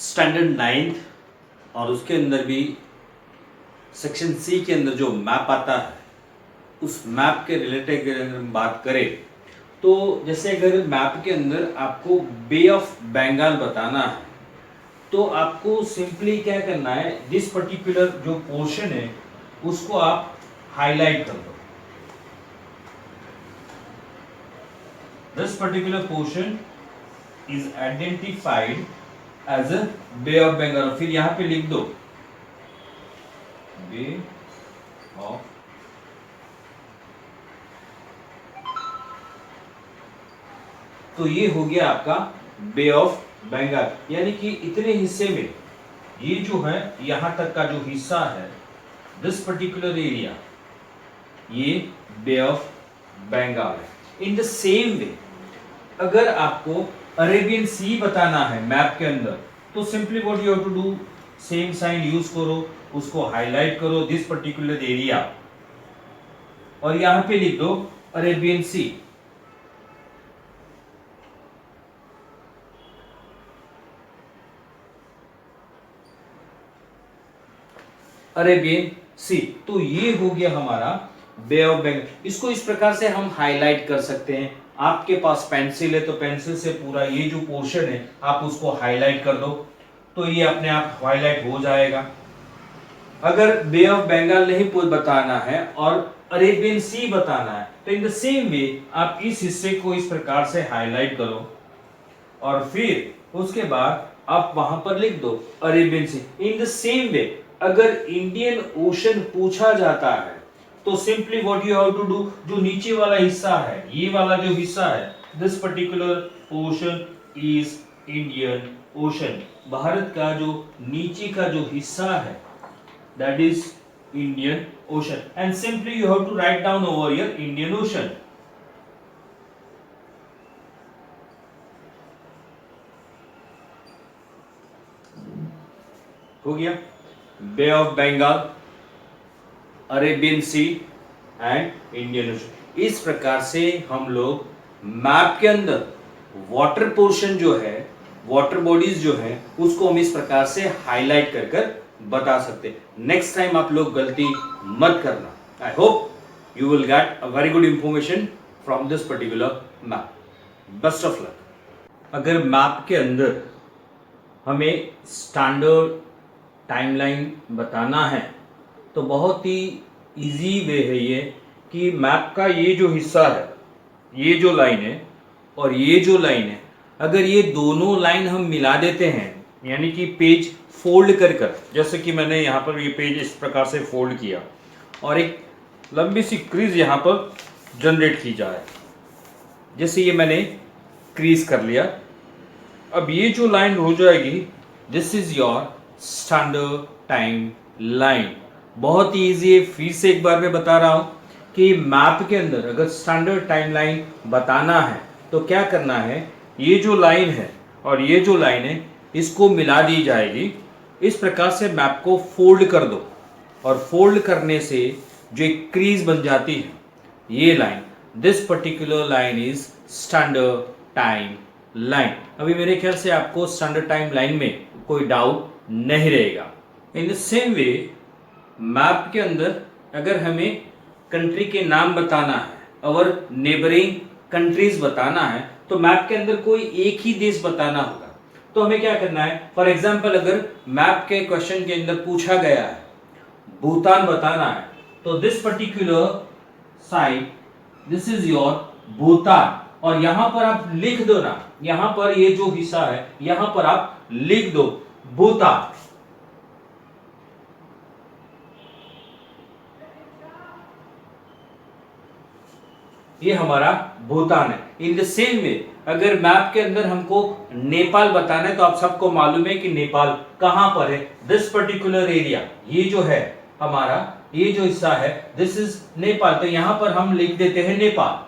Standard 9th और उसके अंदर भी सेक्शन सी के अंदर जो मैप आता है उस मैप के रिलेटेड अगर हम बात करें तो जैसे अगर मैप के अंदर आपको बे ऑफ बंगाल बताना है तो आपको सिंपली क्या करना है, दिस पर्टिकुलर जो पोर्शन है उसको आप हाईलाइट कर दो। This particular portion is identified as a Bay of Bengal. फिर यहां पे लिख दो बे ऑफ, तो ये हो गया आपका बे ऑफ बंगाल। यानी कि इतने हिस्से में ये जो है यहां तक का जो हिस्सा है दिस पर्टिकुलर एरिया ये बे ऑफ बंगाल है। इन द सेम वे अगर आपको अरेबियन सी बताना है मैप के अंदर तो simply what you have to do, same sign use करो, उसको हाईलाइट करो दिस पर्टिकुलर एरिया और यहां पे लिख दो अरेबियन सी। अरेबियन सी, तो ये हो गया हमारा बे ऑफ बंगाल। इसको इस प्रकार से हम हाईलाइट कर सकते हैं। आपके पास पेंसिल है तो पेंसिल से पूरा ये जो पोर्शन है आप उसको हाईलाइट कर दो तो ये अपने आप हाईलाइट हो जाएगा। अगर बे ऑफ बंगाल नहीं बताना है और अरेबियन सी बताना है तो इन द सेम वे आप इस हिस्से को इस प्रकार से हाईलाइट करो और फिर उसके बाद आप वहां पर लिख दो Arabian Sea. In the same way अगर इंडियन ओशन पूछा जाता है तो simply what you have to do, जो नीचे वाला हिस्सा है ये वाला जो हिस्सा है this particular portion is Indian Ocean. Bharat का जो नीचे का जो हिस्सा है that is Indian Ocean and simply you have to write down over here Indian Ocean. हो गया Bay of Bengal, Arabian Sea and Indian Ocean. इस प्रकार से हम लोग मैप के अंदर वाटर पोर्शन जो है, वाटर बॉडीज जो है उसको हम इस प्रकार से हाईलाइट कर कर बता सकते हैं। नेक्स्ट टाइम आप लोग गलती मत करना। I hope you will get a very good information from this particular map. Best of luck. अगर मैप के अंदर हमें स्टैंडर्ड टाइमलाइन बताना है तो बहुत ही इजी वे है ये कि मैप का ये जो हिस्सा है, ये जो लाइन है और ये जो लाइन है, अगर ये दोनों लाइन हम मिला देते हैं यानी कि पेज फोल्ड कर कर, जैसे कि मैंने यहाँ पर ये पेज इस प्रकार से फोल्ड किया और एक लंबी सी क्रीज यहाँ पर जनरेट की जाए, जैसे ये मैंने क्रीज कर लिया। अब ये जो लाइन हो जाएगी this is your standard time line. बहुत ही ईजी है, फिर से एक बार मैं बता रहा हूं कि मैप के अंदर अगर स्टैंडर्ड टाइम लाइन बताना है तो क्या करना है, ये जो लाइन है और ये जो लाइन है इसको मिला दी जाएगी। इस प्रकार से मैप को फोल्ड कर दो और फोल्ड करने से जो एक क्रीज बन जाती है ये line, this particular line is standard time line. अभी मेरे ख्याल से आपको स्टैंडर्ड टाइम लाइन में कोई डाउट नहीं रहेगा। इन द सेम वे मैप के अंदर अगर हमें कंट्री के नाम बताना है और नेबरिंग कंट्रीज बताना है तो मैप के अंदर कोई एक ही देश बताना होगा। तो हमें क्या करना है, फॉर एग्जांपल अगर मैप के क्वेश्चन के अंदर पूछा गया है भूटान बताना है तो this particular site this is your Bhutan और यहां पर आप लिख दो ना, यहां पर ये जो हिस्सा है यहां पर आप लिख दो भूटान। ये हमारा भूटान है। इन द सेम वे अगर मैप के अंदर हमको नेपाल बताना है तो आप सबको मालूम है कि नेपाल कहां पर है, दिस पर्टिकुलर एरिया ये जो है हमारा ये जो हिस्सा है दिस इज नेपाल, तो यहां पर हम लिख देते हैं नेपाल।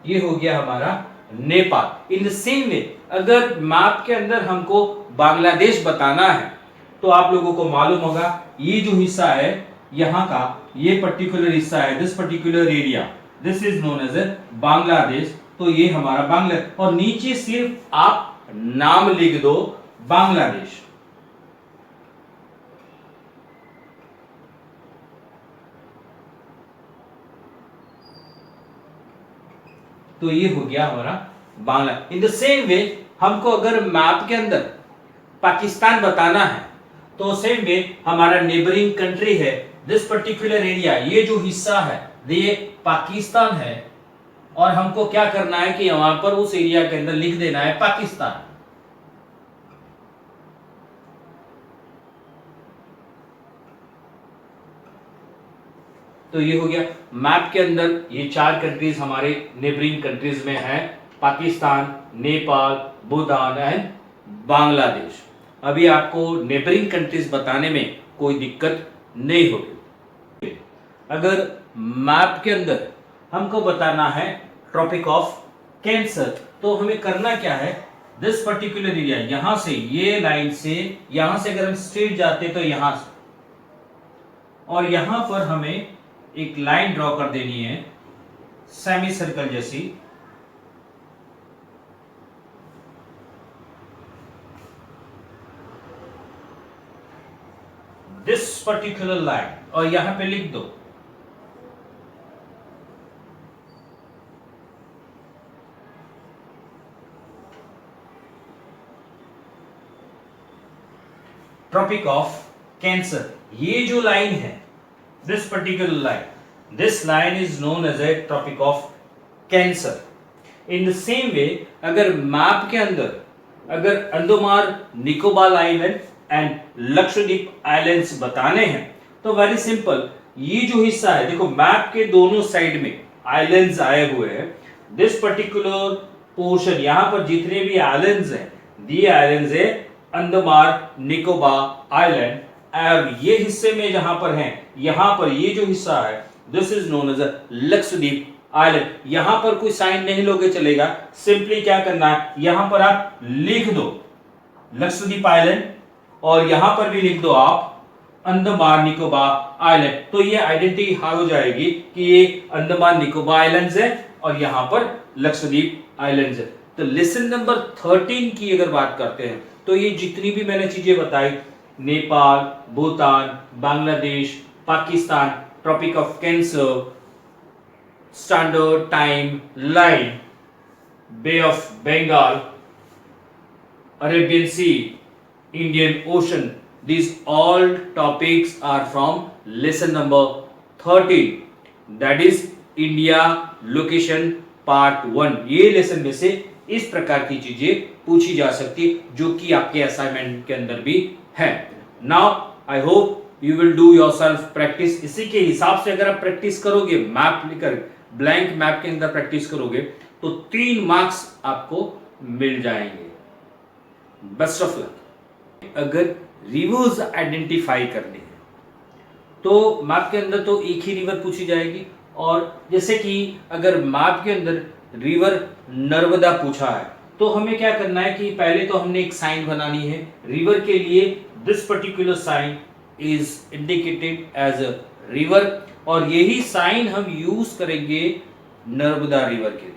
ये हो गया हमारा नेपाल। इन द सेम वे अगर मैप के अंदर हमको बांग्लादेश बताना है तो आप लोगों को मालूम होगा ये जो हिस्सा है यहाँ का ये पर्टिकुलर हिस्सा है this particular area this is known as a Bangladesh तो ये हमारा बांग्ला, और नीचे सिर्फ आप नाम लिख दो बांग्लादेश। तो ये हो गया हमारा बांग्ला। इन द सेम वे हमको अगर मैप के अंदर पाकिस्तान बताना है तो सेम वे हमारा नेबरिंग कंट्री है, दिस पर्टिकुलर एरिया, ये जो हिस्सा है ये पाकिस्तान है, और हमको क्या करना है कि वहां पर उस एरिया के अंदर लिख देना है पाकिस्तान। तो ये हो गया मैप के अंदर ये 4 कंट्रीज हमारे नेबरिंग कंट्रीज में है, पाकिस्तान, नेपाल, भूटान एंड बांग्लादेश। अभी आपको नेबरिंग कंट्रीज बताने में कोई दिक्कत नहीं होगी। अगर मैप के अंदर हमको बताना है ट्रॉपिक ऑफ कैंसर, तो हमें करना क्या है, दिस पर्टिकुलर एरिया, यहां से ये लाइन से, यहां से अगर हम स्ट्रेट जाते तो यहां से, और यहां पर हमें एक लाइन ड्रॉ कर देनी है सेमी सर्कल जैसी, दिस पर्टिकुलर लाइन, और यहां पे लिख दो ट्रॉपिक ऑफ कैंसर। ये जो लाइन है, this particular line, this line is known as a tropic of cancer. in the same way अगर मैप के अंदर अगर Andaman Nicobar island and Lakshadweep islands बताने हैं तो वेरी सिंपल, ये जो हिस्सा है देखो मैप के दोनों साइड में आइलैंड्स आए हुए हैं, दिस पर्टिकुलर पोर्शन, यहां पर जितने भी आइलैंड्स हैं, दी आइलैंड्स है अंडमान निकोबार आइलैंड, और ये हिस्से में जहां पर हैं, यहां पर ये जो हिस्सा है this is known as Lakshadweep island. यहां पर कोई साइन नहीं लोगे चलेगा, सिंपली क्या करना है, यहां पर आप लिख दो लक्षद्वीप आइलैंड, और यहां पर भी लिख दो आप अंडमान निकोबार आइलैंड। तो ये आइडेंटिटी हो जाएगी कि ये अंडमान निकोबार आइलैंड्स है और यहां पर लक्षद्वीप आइलैंड्स है। तो लेसन नंबर 13 की अगर बात करते हैं तो ये जितनी भी मैंने चीजें बताई, Nepal, Bhutan, Bangladesh, Pakistan, Tropic of Cancer, standard time line, Bay of Bengal, Arabian Sea, Indian Ocean, these all topics are from lesson number 13, that is India location part 1। ये लेसन में से इस प्रकार की चीजें पूछी जा सकती है जो कि आपके असाइनमेंट के अंदर भी है। Now I hope you will do yourself practice. इसी के हिसाब से अगर आप प्रैक्टिस करोगे, मैप लेकर ब्लैंक मैप के अंदर प्रैक्टिस करोगे तो 3 मार्क्स आपको मिल जाएंगे। Best of luck. अगर रिवर्स आइडेंटिफाई करनी है तो मैप के अंदर तो एक ही रिवर पूछी जाएगी, और जैसे कि अगर मैप के अंदर रिवर नर्मदा पूछा है तो हमें क्या करना है कि पहले तो हमने एक साइन बनानी है रिवर के लिए, this particular sign is indicated as a river, और यही साइन हम यूज करेंगे नर्मदा रिवर के लिए।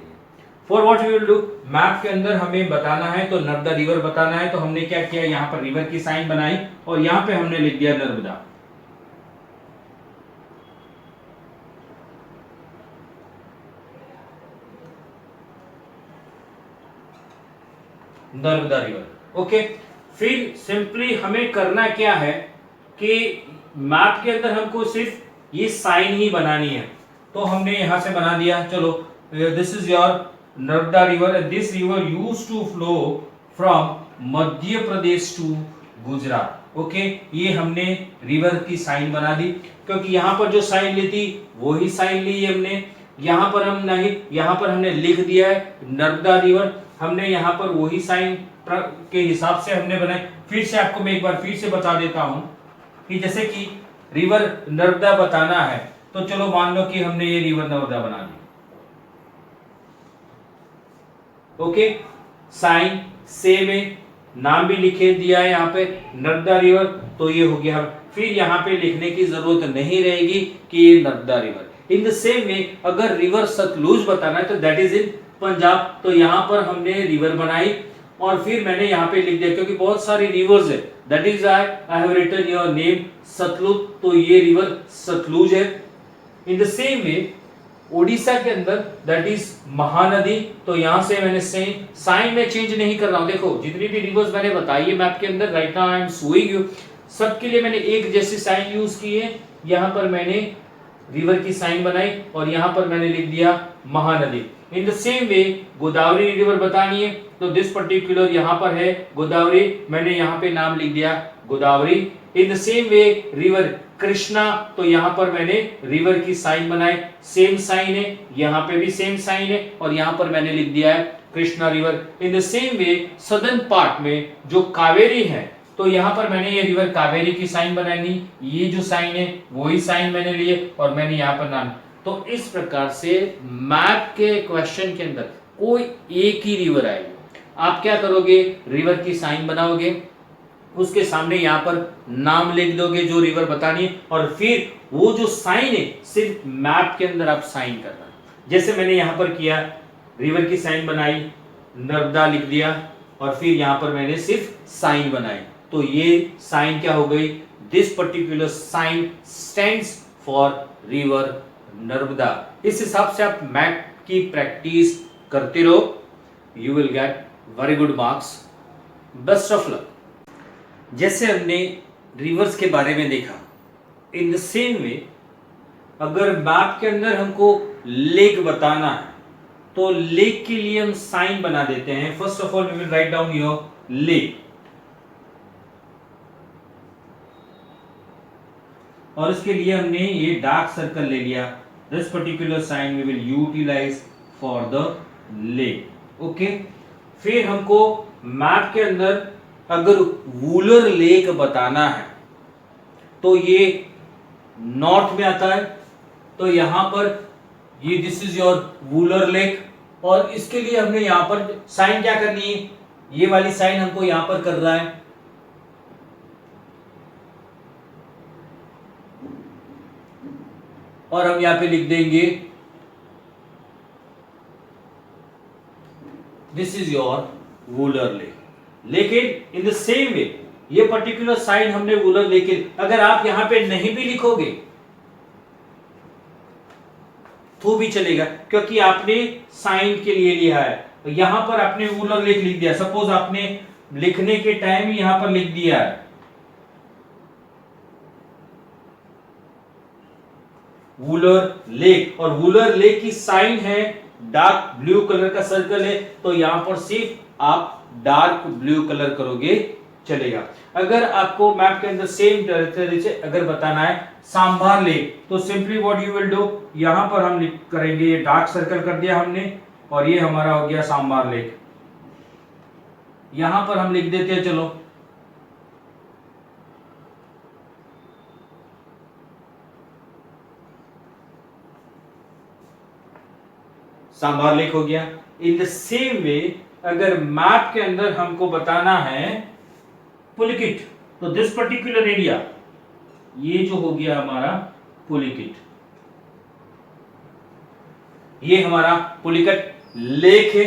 For what we will do, map के अंदर हमें बताना है तो नर्मदा रिवर बताना है, तो हमने क्या किया, यहाँ पर रिवर की साइन बनाई और यहाँ पे हमने लिख दिया नर्मदा। Narmada river, okay. फिर सिंपली हमें करना क्या है कि मैप के अंदर हमको सिर्फ ये साइन ही बनानी है, तो हमने यहां से बना दिया। चलो, this is your Narmada river and this river used to flow from Madhya Pradesh to Gujarat. Okay, ये हमने रिवर की साइन बना दी, क्योंकि यहाँ पर जो साइन ली थी वही साइन ली हमने, यहाँ पर हम नहीं, यहाँ पर हमने लिख दिया है नर्मदा रिवर, हमने यहाँ पर वही साइन के हिसाब से हमने बनाए। फिर से आपको मैं एक बार फिर से बता देता हूँ कि जैसे कि रिवर नर्मदा बताना है तो चलो मान लो कि हमने ये रिवर नर्मदा बना दी। ओके, साइन सेम है, नाम भी लिखे दिया है यहाँ पे नर्मदा रिवर, तो ये हो गया। फिर यहाँ पे लिखने की जरूरत नहीं रहेगी कि ये Narmada river. In the same way अगर रिवर सतलुज बताना है तो दैट इज इन पंजाब, तो यहाँ पर हमने रिवर बनाई और फिर मैंने यहाँ पे लिख दिया, क्योंकि बहुत सारी रिवर्स है, that is I have written your name Sutlej, तो ये रिवर सतलुज है। In the same way Odisha के अंदर दैट इज महानदी, तो यहां से मैंने साइन में चेंज नहीं कर रहा हूं। देखो जितनी भी रिवर्स मैंने बताई है मैप के अंदर, right now I am showing you, सबके लिए मैंने एक जैसी साइन यूज की है। यहां पर मैंने रिवर की साइन बनाई और यहां पर मैंने लिख दिया महानदी। इन the same way Godavari river बतानी है, तो दिस पर्टिकुलर यहां पर है गोदावरी, मैंने यहां पे नाम लिख दिया गोदावरी। इन the same way river Krishna, तो यहां पर मैंने रिवर की साइन बनाई, सेम साइन है, यहां पे भी सेम साइन है और यहां पर मैंने लिख दिया है Krishna river. In the same way southern part में जो कावेरी है, तो यहां पर मैंने ये रिवर कावेरी की साइन बनानी, ये जो साइन है वही साइन मैंने लिए और मैंने यहां पर नाम। तो इस प्रकार से मैप के क्वेश्चन के अंदर कोई एक ही रिवर आएगी, आप क्या करोगे, रिवर की साइन बनाओगे, उसके सामने यहां पर नाम लिख दोगे जो रिवर बतानी है, और फिर वो जो साइन है सिर्फ मैप के अंदर आप साइन करना। जैसे मैंने यहां पर किया, रिवर की साइन बनाई, नर्मदा लिख दिया और फिर यहां पर मैंने सिर्फ साइन बनाई, तो ये साइन क्या हो गई, this particular sign stands for river Narmada. इस हिसाब से आप मैप की प्रैक्टिस करते रहो, you will get very good marks, best of luck. जैसे हमने रिवर्स के बारे में देखा, इन द सेम वे अगर मैप के अंदर हमको लेक बताना है, तो लेक के लिए हम साइन बना देते हैं। First of all we will write down your lake, और इसके लिए हमने ये डार्क सर्कल ले लिया, this particular sign we will utilise for the lake. Okay, फिर हमको मैप के अंदर अगर वूलर लेक बताना है, तो ये नॉर्थ में आता है, तो यहां पर ये this is your Wular lake, और इसके लिए हमने यहां पर साइन क्या करनी है, ये वाली साइन हमको यहां पर कर रहा है, और हम यहां पे लिख देंगे this is your Wular lake. लेकिन इन द सेम वे ये पर्टिकुलर साइन हमने वूलर लेके, अगर आप यहां पे नहीं भी लिखोगे तो भी चलेगा, क्योंकि आपने साइन के लिए लिया है, तो यहां पर आपने वूलर लेक लिख दिया। सपोज आपने लिखने के टाइम यहां पर लिख दिया है वूलर लेक, और वूलर लेक की साइन है डार्क ब्लू कलर का सर्कल है, तो यहां पर सिर्फ आप डार्क ब्लू कलर करोगे चलेगा। अगर आपको मैप के अंदर सेम तरीके से अगर बताना है सांभार लेक, तो simply what you will do, यहां पर हम करेंगे, ये डार्क सर्कल कर दिया हमने और ये हमारा हो गया सांभार लेक, यहां पर हम लिख देते हैं, चलो सांभार लेक हो गया। इन द सेम वे अगर मैप के अंदर हमको बताना है पुलिकिट, तो दिस पर्टिकुलर एरिया, ये जो हो गया हमारा पुलिकिट, ये हमारा पुलिकट लेक है।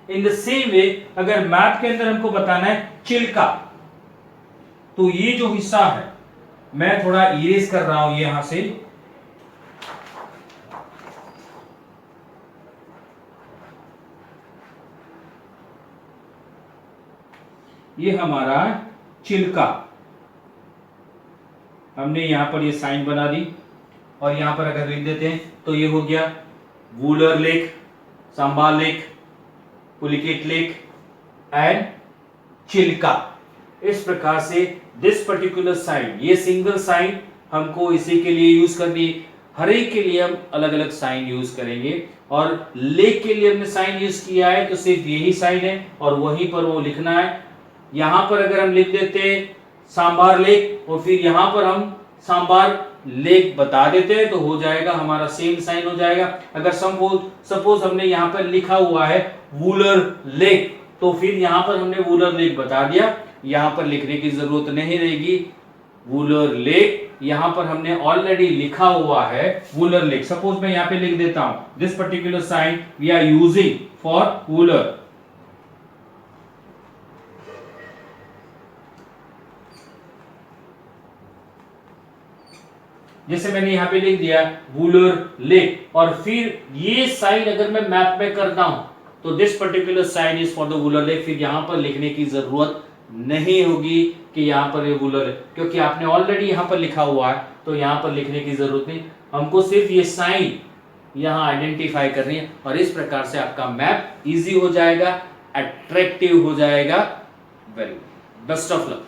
इन द सेम वे अगर मैप के अंदर हमको बताना है चिल्का, तो ये जो हिस्सा है मैं थोड़ा इरेज कर रहा हूं यहां से, ये हमारा चिल्का, हमने यहां पर ये साइन बना दी और यहां पर अगर लिख देते हैं तो ये हो गया Wular lake, Sambhar lake, Pulicat lake and Chilika. इस प्रकार से दिस पर्टिकुलर साइन, ये सिंगल साइन हमको इसी के लिए यूज करनी, हर एक के लिए हम अलग अलग साइन यूज करेंगे, और लेक के लिए हमने साइन यूज किया है तो सिर्फ यही साइन है और वहीं पर वो लिखना है। यहां पर अगर हम लिख देते सांबार लेक और फिर यहां पर हम सांबार लेक बता देते हैं तो हो जाएगा, हमारा सेम साइन हो जाएगा। अगर सपोज हमने यहां पर लिखा हुआ है वूलर लेक, तो फिर यहां पर हमने वूलर लेक बता दिया, यहां पर लिखने की जरूरत नहीं रहेगी वूलर लेक, यहां पर हमने ऑलरेडी लिखा हुआ है वूलर लेक। सपोज मैं यहां पे लिख देता हूं this particular sign we are using for Wular. जैसे मैंने यहां पे लिख दिया वूलर लेक, और फिर ये साइन अगर मैं मैप में करता हूं तो this particular sign is for the Wular lake, फिर यहां पर लिखने की जरूरत नहीं होगी कि यहां पर ये वूलर है, क्योंकि आपने ऑलरेडी यहां पर लिखा हुआ है, तो यहां पर लिखने की जरूरत नहीं, हमको सिर्फ ये साइन यहां आइडेंटिफाई करनी है, और इस प्रकार से आपका मैप इजी हो जाएगा, अट्रैक्टिव हो जाएगा। Very best of luck.